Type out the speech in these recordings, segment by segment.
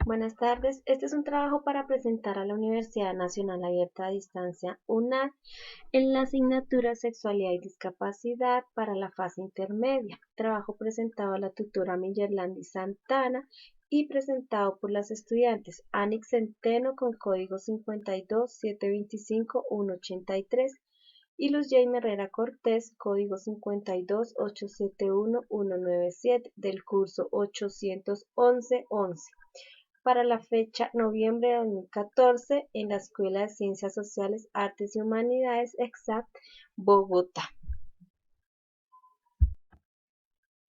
Buenas tardes. Este es un trabajo para presentar a la Universidad Nacional Abierta a Distancia UNAD en la asignatura Sexualidad y Discapacidad para la fase intermedia. Trabajo presentado a la tutora Miyerlandi Santana y presentado por las estudiantes Anix Centeno con código 52725183 y Luz Jaime Herrera Cortés, código 528711197 del curso 811-11 para la fecha noviembre de 2014 en la Escuela de Ciencias Sociales, Artes y Humanidades EXACT, Bogotá.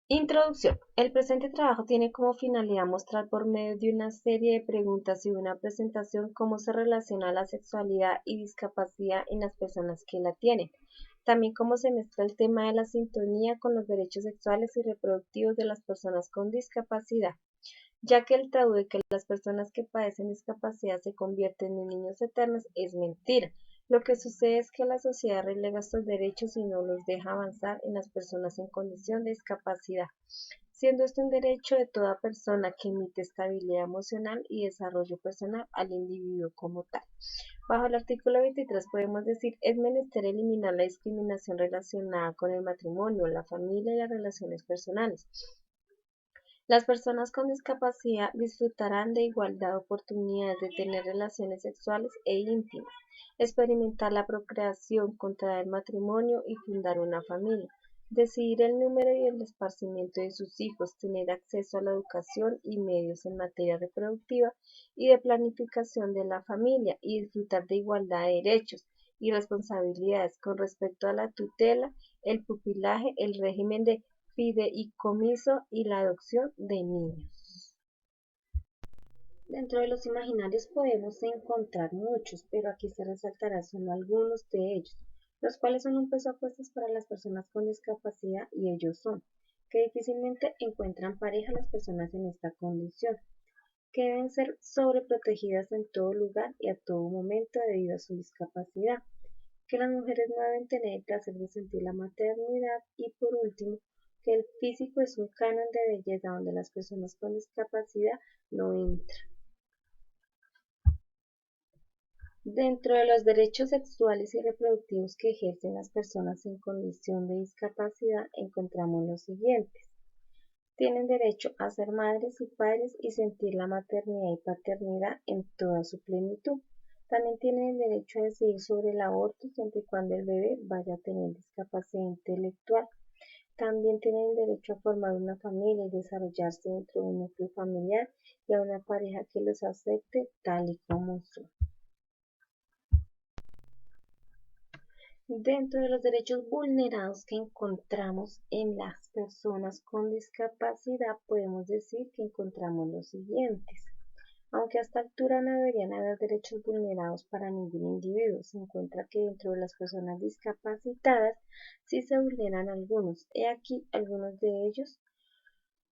Introducción. El presente trabajo tiene como finalidad mostrar por medio de una serie de preguntas y una presentación cómo se relaciona la sexualidad y discapacidad en las personas que la tienen. También cómo se mezcla el tema de la sintonía con los derechos sexuales y reproductivos de las personas con discapacidad, ya que el tabú de que las personas que padecen discapacidad se convierten en niños eternos es mentira. Lo que sucede es que la sociedad relega estos derechos y no los deja avanzar en las personas en condición de discapacidad, siendo este un derecho de toda persona que emite estabilidad emocional y desarrollo personal al individuo como tal. Bajo el artículo 23 podemos decir, es menester eliminar la discriminación relacionada con el matrimonio, la familia y las relaciones personales. Las personas con discapacidad disfrutarán de igualdad de oportunidades de tener relaciones sexuales e íntimas, experimentar la procreación, contraer matrimonio y fundar una familia, decidir el número y el esparcimiento de sus hijos, tener acceso a la educación y medios en materia reproductiva y de planificación de la familia y disfrutar de igualdad de derechos y responsabilidades con respecto a la tutela, el pupilaje, el régimen de fideicomiso y la adopción de niños. Dentro de los imaginarios podemos encontrar muchos, pero aquí se resaltará solo algunos de ellos, los cuales son un peso a cuestas para las personas con discapacidad y ellos son que difícilmente encuentran pareja las personas en esta condición, que deben ser sobreprotegidas en todo lugar y a todo momento debido a su discapacidad, que las mujeres no deben tener el placer de sentir la maternidad y por último, que el físico es un canon de belleza donde las personas con discapacidad no entran. Dentro de los derechos sexuales y reproductivos que ejercen las personas en condición de discapacidad encontramos los siguientes. Tienen derecho a ser madres y padres y sentir la maternidad y paternidad en toda su plenitud. También tienen el derecho a decidir sobre el aborto siempre y cuando el bebé vaya a tener discapacidad intelectual. También tienen el derecho a formar una familia y desarrollarse dentro de un núcleo familiar y a una pareja que los acepte tal y como son. Dentro de los derechos vulnerados que encontramos en las personas con discapacidad, podemos decir que encontramos los siguientes. Aunque a esta altura no deberían haber derechos vulnerados para ningún individuo, se encuentra que dentro de las personas discapacitadas sí se vulneran algunos. He aquí algunos de ellos,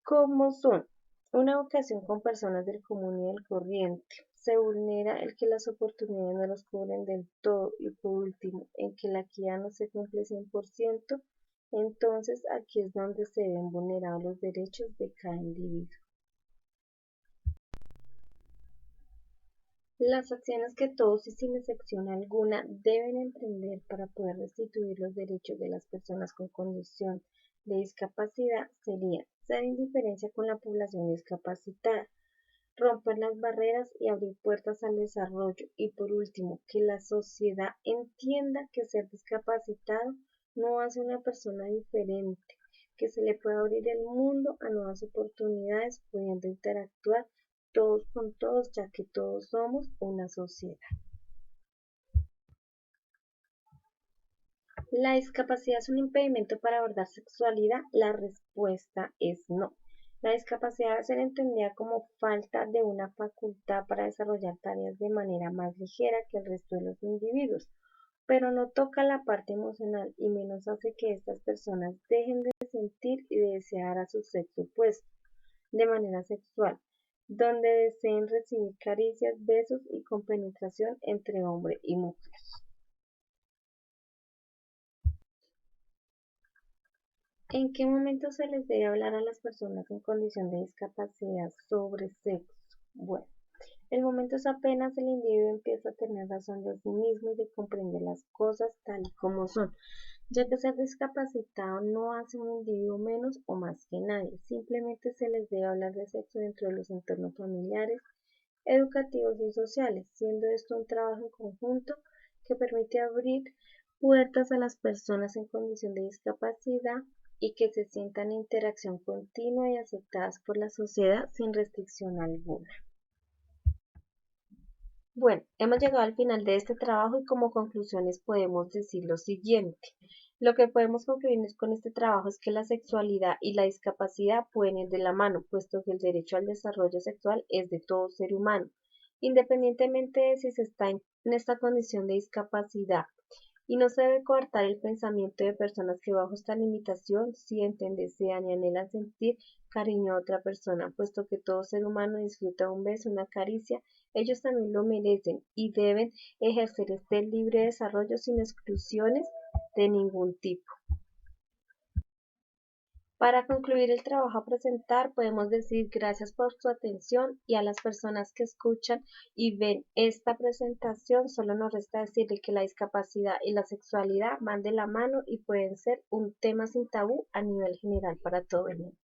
como son una educación con personas del común y del corriente. Se vulnera el que las oportunidades no los cubren del todo y por último, en que la equidad no se cumple 100%, entonces aquí es donde se ven vulnerados los derechos de cada individuo. Las acciones que todos y sin excepción alguna deben emprender para poder restituir los derechos de las personas con condición de discapacidad serían ser indiferencia con la población discapacitada, romper las barreras y abrir puertas al desarrollo y por último, que la sociedad entienda que ser discapacitado no hace una persona diferente, que se le puede abrir el mundo a nuevas oportunidades pudiendo interactuar todos con todos, ya que todos somos una sociedad. ¿La discapacidad es un impedimento para abordar sexualidad? La respuesta es no. La discapacidad debe ser entendida como falta de una facultad para desarrollar tareas de manera más ligera que el resto de los individuos, pero no toca la parte emocional y menos hace que estas personas dejen de sentir y de desear a su sexo opuesto de manera sexual, donde deseen recibir caricias, besos y compenetración entre hombre y mujer. ¿En qué momento se les debe hablar a las personas en condición de discapacidad sobre sexo? Bueno, el momento es apenas el individuo empieza a tener razón de sí mismo y de comprender las cosas tal y como son, ya que ser discapacitado no hace un individuo menos o más que nadie, simplemente se les debe hablar de sexo dentro de los entornos familiares, educativos y sociales, siendo esto un trabajo en conjunto que permite abrir puertas a las personas en condición de discapacidad y que se sientan en interacción continua y aceptadas por la sociedad sin restricción alguna. Bueno, hemos llegado al final de este trabajo y como conclusiones podemos decir lo siguiente. Lo que podemos concluir con este trabajo es que la sexualidad y la discapacidad pueden ir de la mano, puesto que el derecho al desarrollo sexual es de todo ser humano, independientemente de si se está en esta condición de discapacidad. Y no se debe coartar el pensamiento de personas que bajo esta limitación sienten, desean y anhelan sentir cariño a otra persona, puesto que todo ser humano disfruta un beso, una caricia, ellos también lo merecen y deben ejercer este libre desarrollo sin exclusiones de ningún tipo. Para concluir el trabajo a presentar, podemos decir gracias por su atención y a las personas que escuchan y ven esta presentación, solo nos resta decirle que la discapacidad y la sexualidad van de la mano y pueden ser un tema sin tabú a nivel general para todo el mundo.